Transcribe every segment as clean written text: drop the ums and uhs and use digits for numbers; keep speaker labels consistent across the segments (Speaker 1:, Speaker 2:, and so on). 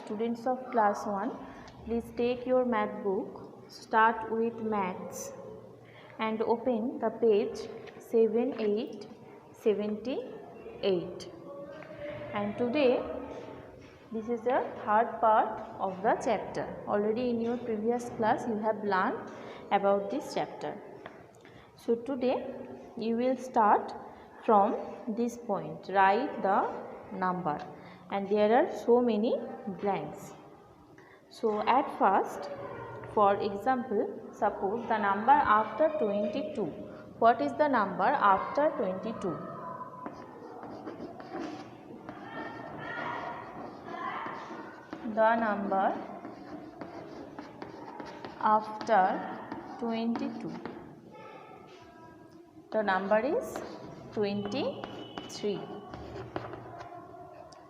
Speaker 1: students of class 1, please take your math book, start with maths and open the page 7878. And today this is the third part of the chapter. Already in your previous class you have learned about this chapter. So today you will start from this point. Write the number, and there are so many blanks. So at first, for example, suppose the number after 22. What is the number after 22? The number after 22. The number is 23.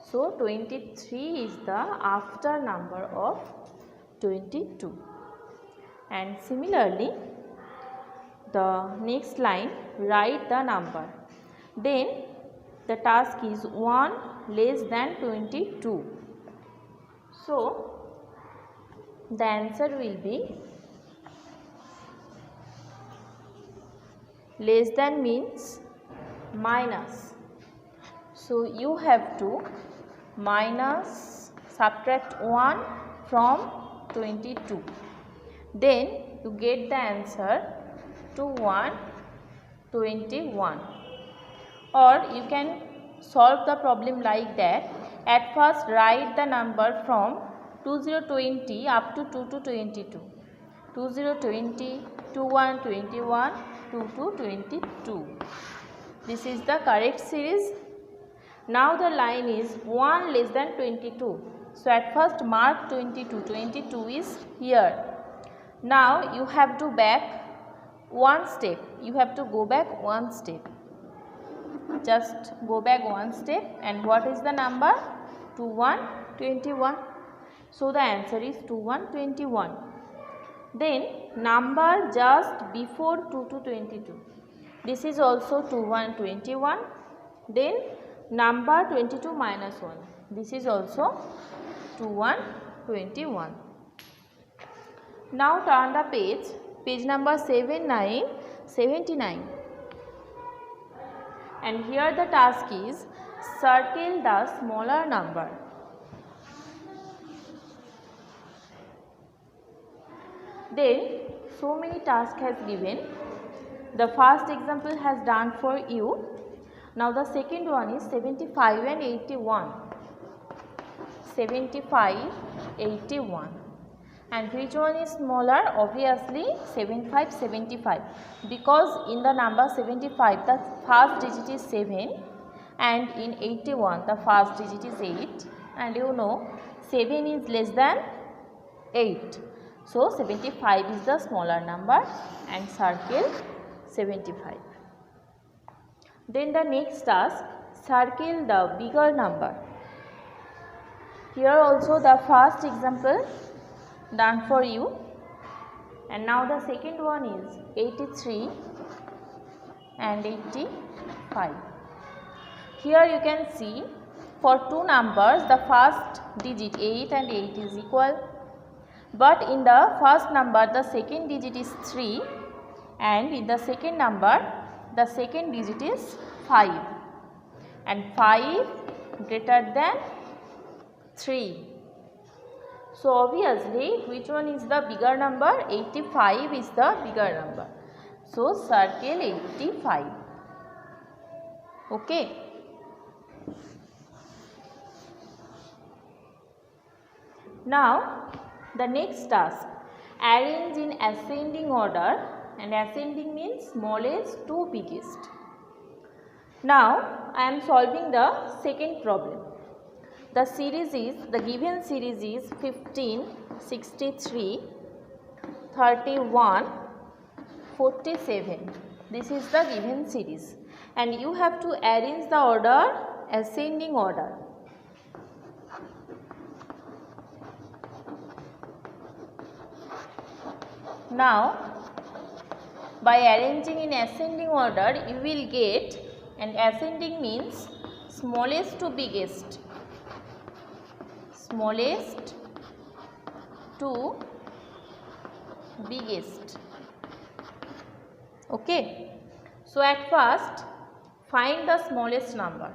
Speaker 1: So 23 is the after number of 22. And similarly, the next line, write the number. Then the task is 1 less than 22. So the answer will be less than means minus. So you have to subtract 1 from 22. Then you get the answer 21. Or you can solve the problem like that. At first write the number from 2020 up to 2222. 2020, 2121, 2222. This is the correct series. Now the line is 1 less than 22. So at first mark 22. 22 is here. Now you have to back one step. You have to go back one step. Just go back one step, and what is the number? 2121. So the answer is 2121. Then number just before 2222. This is also 2121. Then number 22 minus 1. This is also 2121. Now turn the page number 79. And here the task is circle the smaller number. Then so many tasks has given. The first example has done for you. Now the second one is 75 and 81. 75, 81. And which one is smaller? Obviously 75, 75. Because in the number 75 the first digit is 7, and in 81 the first digit is 8. And you know 7 is less than 8. So 75 is the smaller number, and circle 75. Then the next task, circle the bigger number. Here also the first example done for you, and now the second one is 83 and 85. Here you can see for two numbers the first digit 8 and 8 is equal, but in the first number the second digit is 3, and in the second number the second digit is 5, and 5 greater than 3. So obviously which one is the bigger number? 85 is the bigger number. So circle 85. Okay. Now the next task, arrange in ascending order, and ascending means smallest to biggest. Now I am solving the second problem. The given series is 15, 63, 31, 47. This is the given series, and you have to arrange the order ascending order. Now by arranging in ascending order you will get, and ascending means smallest to biggest. smallest to biggest. Okay. So at first find the smallest number.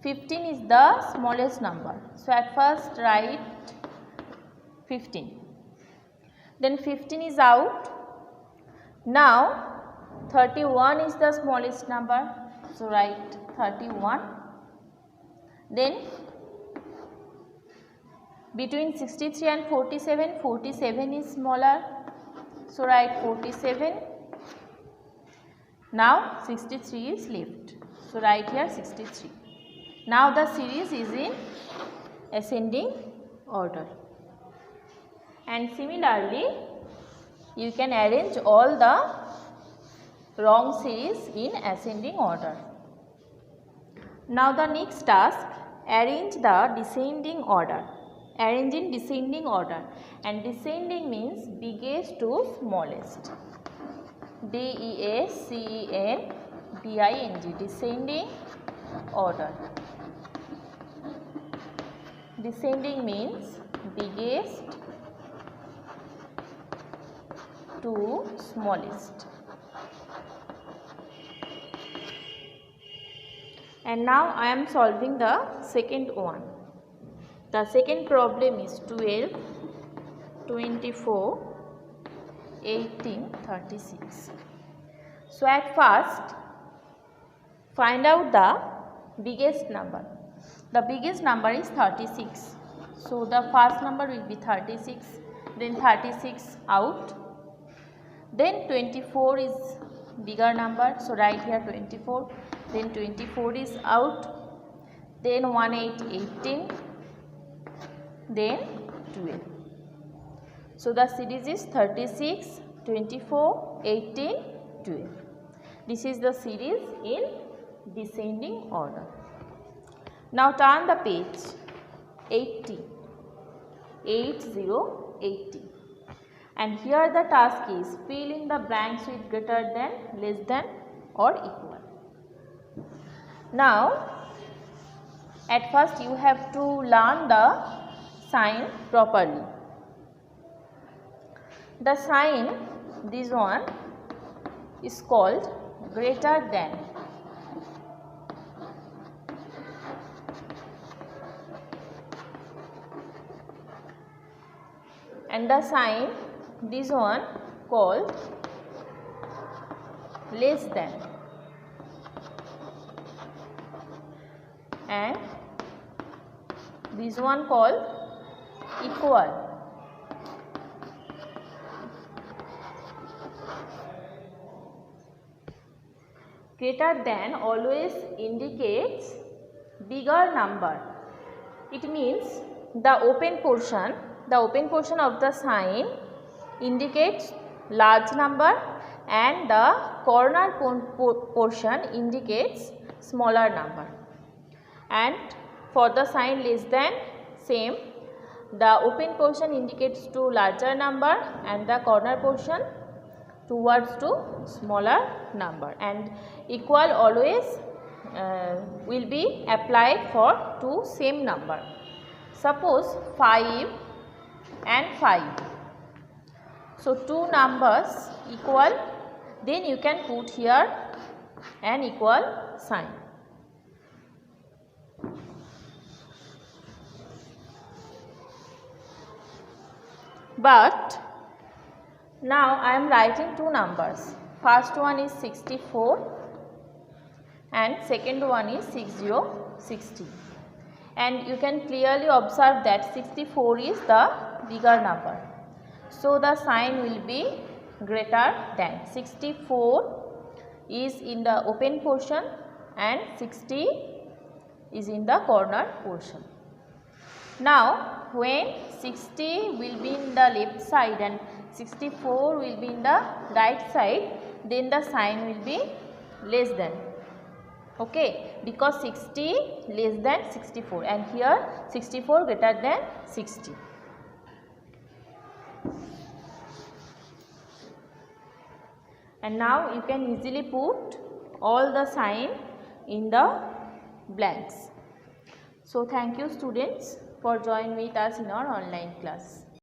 Speaker 1: 15 is the smallest number. So at first write 15. Then 15 is out. Now 31 is the smallest number. So write 31. Then between 63 and 47, 47 is smaller. So write 47. Now 63 is left. So write here 63. Now the series is in ascending order. And similarly, you can arrange all the wrong series in ascending order. Now the next task, arrange the descending order. Arrange in descending order, and descending means biggest to smallest. DESCENDING, descending order. Descending means biggest to smallest. And now I am solving the second one. The second problem is 12, 24, 18, 36. So at first find out the biggest number. The biggest number is 36. So the first number will be 36, then 36 out. Then 24 is bigger number. So write here 24. Then 24 is out. Then 1, 8, 18. Then 12. So the series is 36, 24, 18, 12. This is the series in descending order. Now turn the page. 80, 80, 80. And here the task is fill in the blanks with greater than, less than or equal. Now at first you have to learn the sign properly. The sign, this one, is called greater than. And the sign, this one, called less than. And this one called equal. Greater than always indicates bigger number. It means the open portion of the sign indicates large number and the corner portion indicates smaller number. And for the sign less than, same. The open portion indicates to larger number and the corner portion towards to smaller number. And equal always will be applied for two same number. Suppose 5 and 5. So two numbers equal, then you can put here an equal sign. But now I am writing two numbers. First one is 64 and second one is 6060. And you can clearly observe that 64 is the bigger number. So the sign will be greater than. 64 is in the open portion and 60 is in the corner portion. Now when 60 will be in the left side and 64 will be in the right side, then the sign will be less than. Okay, because 60 less than 64 and here 64 greater than 60. And now you can easily put all the sign in the blanks. So thank you students. for joining with us in our online class.